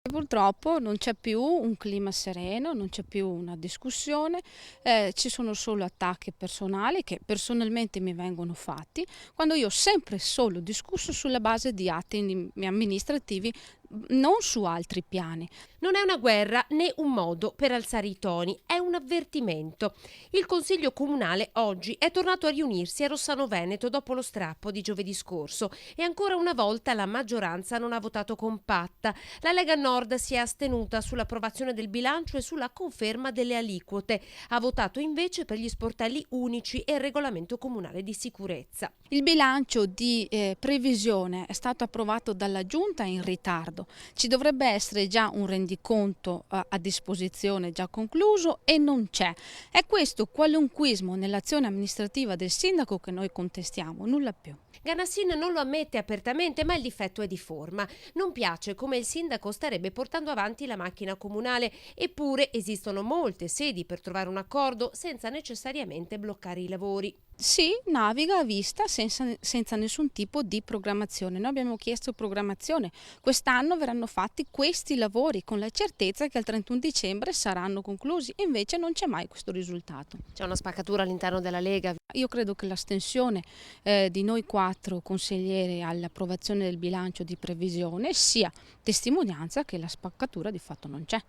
Purtroppo non c'è più un clima sereno, non c'è più una discussione, ci sono solo attacchi personali che personalmente mi vengono fatti, quando io ho sempre solo discusso sulla base di atti amministrativi, non su altri piani. Non è una guerra né un modo per alzare i toni, è un avvertimento. Il Consiglio Comunale oggi è tornato a riunirsi a Rossano Veneto dopo lo strappo di giovedì scorso e ancora una volta la maggioranza non ha votato compatta. La Lega Nord si è astenuta sull'approvazione del bilancio e sulla conferma delle aliquote. Ha votato invece per gli sportelli unici e il regolamento comunale di sicurezza. Il bilancio di previsione è stato approvato dalla Giunta in ritardo, ci dovrebbe essere già un rendiconto a disposizione già concluso e non c'è. È questo qualunquismo nell'azione amministrativa del sindaco che noi contestiamo, nulla più. Ganassin non lo ammette apertamente, ma il difetto è di forma. Non piace come il sindaco starebbe portando avanti la macchina comunale, eppure esistono molte sedi per trovare un accordo senza necessariamente bloccare i lavori. Sì, naviga a vista senza nessun tipo di programmazione. Noi abbiamo chiesto programmazione. Quest'anno verranno fatti questi lavori con la certezza che al 31 dicembre saranno conclusi, e invece non c'è mai questo risultato. C'è una spaccatura all'interno della Lega. Io credo che l'astensione di noi 4 consiglieri all'approvazione del bilancio di previsione sia testimonianza che la spaccatura di fatto non c'è.